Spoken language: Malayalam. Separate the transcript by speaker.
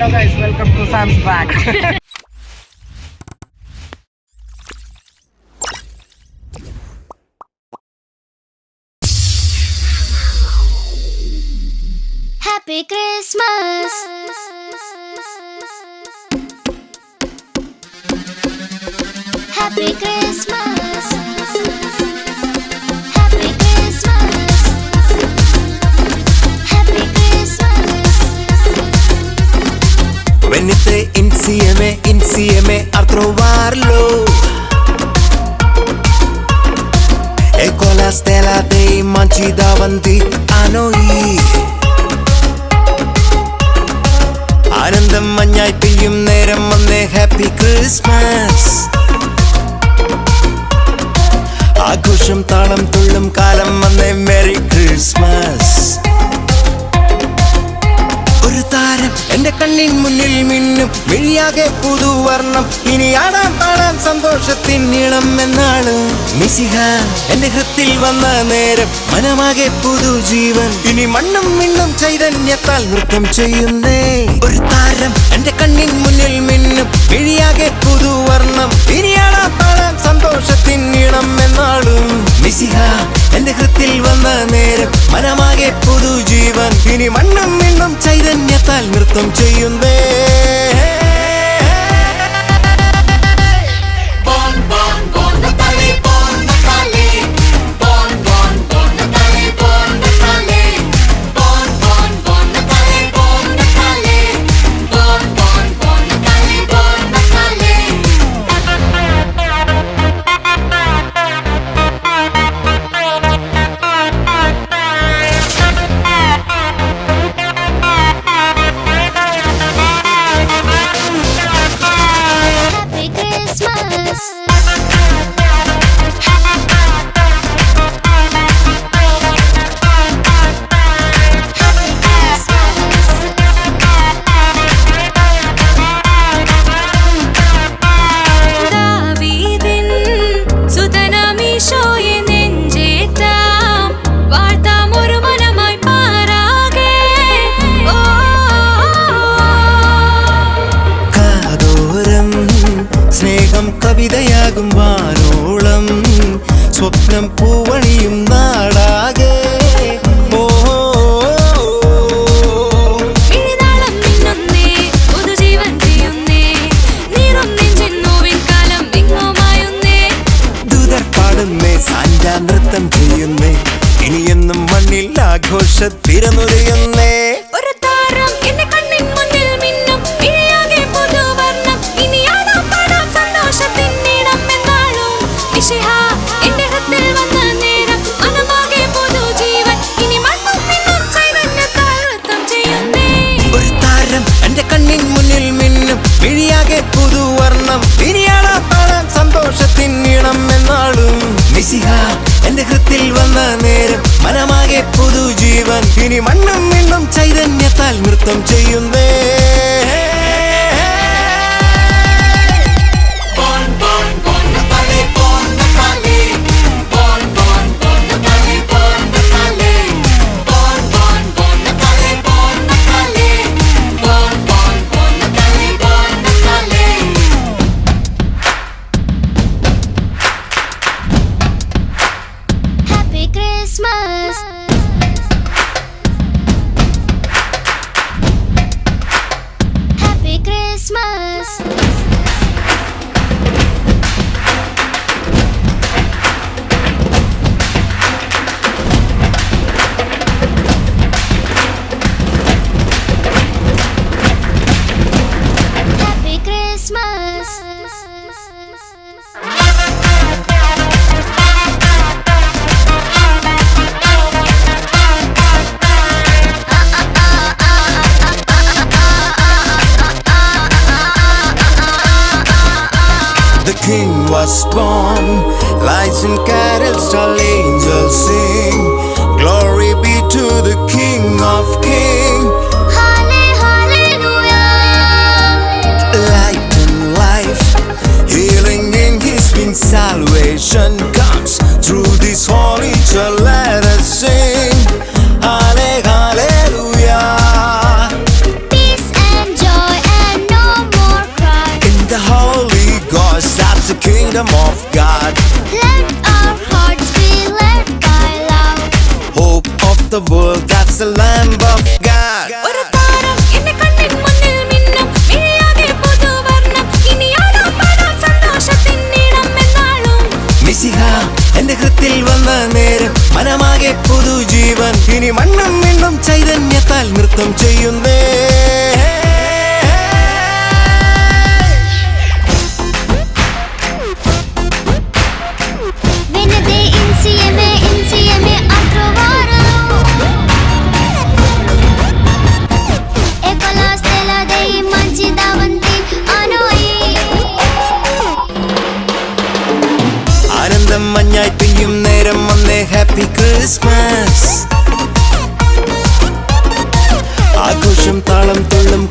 Speaker 1: Hello guys, welcome to Sam's Track.
Speaker 2: Happy Christmas. Happy Christmas. Happy Christmas. Happy Christmas.
Speaker 3: Venite insieme a trovarlo. Ecco la stella dei mangi davanti a noi. ആനന്ദം മഞ്ഞായി പെയ്യും നേരം വന്നേ ഹാപ്പി ക്രിസ്മസ്. ആഘോഷം താളം തുള്ളും കാലം വന്നേ മെറി ക്രിസ്മസ്. ഒരു താരം എന്റെ കണ്ണിൻ മുന്നിൽ മിന്നും മിഴിയാകെ പുതുവർണ്ണം. ഇനി ആടാൻ പാടാൻ സന്തോഷത്തിൻ നീളം എന്നാണ് മിശിഹ എന്റെ ഹൃത്തിൽ വന്ന നേരം മനമാകെ പുതുജീവൻ. ഇനി മണ്ണും മിണ്ണും ചൈതന്യത്താൽ നൃത്തം ചെയ്യുന്നേ. ഒരു താരം എന്റെ കണ്ണിൻ മുന്നിൽ മിന്നും മിഴിയാകെ പുതുവർണ്ണം. ഇനി ആടാൻ പാടാൻ സന്തോഷത്തിൻ നീളം എന്നാളും മിശിഹ എന്റെ ഹൃത്തിൽ വന്ന നേരം മനമാകെ പുതുജീവൻ. ഇനി മണ്ണും മിണ്ണും ചൈതന്യത്താൽ നൃത്തം ചെയ്യുന്നേ.
Speaker 2: Buon Natale, buon Natale. Buon Natale, buon Natale. Buon Natale, buon Natale. Buon Natale, buon Natale. Happy Christmas. Happy Christmas. ദാവീദിൻ സുതനാമീശോയെ നെഞ്ചേറ്റാം വാഴ്ത്താം ഒരു മനമായി പാരാകെ. ഓ
Speaker 3: കാതോരം സ്നേഹം കവിതയാകും വാനോളം. സ്വപ്നം പൂവണിയും നാടാകെ.
Speaker 2: മിഴിനാളം മിന്നുന്നേ, പുതുജീവൻ ചെയ്യുന്നേ. നീറും നെഞ്ചിൻ നോവിൻ കാലം വിങ്ങുമായുന്നേ.
Speaker 3: ദൂതർ പാടുന്നേ, സാന്റ നൃത്തം ചെയ്യുന്നേ. ഇനിയെന്നും മണ്ണിൽ ആഘോഷ തിരനുരയുന്നേ.
Speaker 2: ഒരു താരം എന്റെ കണ്ണിൻ മുന്നിൽ മിന്നും മിഴിയാകെ പുതുവർണ്ണം. ഇനി ആടാം പാടാം സന്തോഷത്തിൻ നീളം എന്നാളും മിശിഹ എന്റെ ഹൃത്തിൽ വന്ന നേരം മനമാകെ പുതുജീവൻ. ഇനി മണ്ണും മിന്നും ചൈതന്യത്താൽ നൃത്തം ചെയ്യുന്നേ.
Speaker 3: ഒരു താരം എന്റെ കണ്ണിൻ മുന്നിൽ മിന്നും മിഴിയാകെ പുതുവർണ്ണം. ഇനിയാളാ പാടാൻ സന്തോഷത്തിൻ നീളം എന്നാളും മിശിഹ എന്റെ ഹൃത്തിൽ വന്ന നേരം മനമാകെ പുതുജീവൻ. ഇനി മണ്ണും മിണ്ണും ചൈതന്യത്താൽ നൃത്തം ചെയ്യുന്നേ.
Speaker 2: Happy Christmas. Happy Christmas. Happy Christmas.
Speaker 3: The king was born, lights and carols all angels sing. Glory be to the King of Kings.
Speaker 2: Hallelujah.
Speaker 3: Light and life, healing in his wings, salvation comes through this holy church. Let us sing. Hallelujah.
Speaker 2: Peace and joy
Speaker 3: kingdom of God.
Speaker 2: Let our hearts be led by love.
Speaker 3: Hope of the world, that's the Lamb of God.
Speaker 2: ഒരു താരം എന്റെ കണ്ണിൻ മുന്നിൽ മിന്നും മിഴിയാകെ പുതുവർണ്ണം ഇനി ആടാം പാടാം സന്തോഷത്തിൻ നീളം എന്നാളും
Speaker 3: മിശിഹ എന്റെ ഹൃത്തിൽ വന്ന നേരം മനമാകെ പുതുജീവൻ ഇനി മണ്ണും മിണ്ണും ചൈതന്യത്താൽ നൃത്തം ചെയ്യുന്നേ.
Speaker 2: Venite insieme a trovarlo e con la stella dei mangi davanti a noi.
Speaker 3: ആനന്ദം മഞ്ഞായി പെയ്യും നേരം വന്നേ, ഹാപ്പി ക്രിസ്മസ്. ആഘോഷം താളം തുള്ളും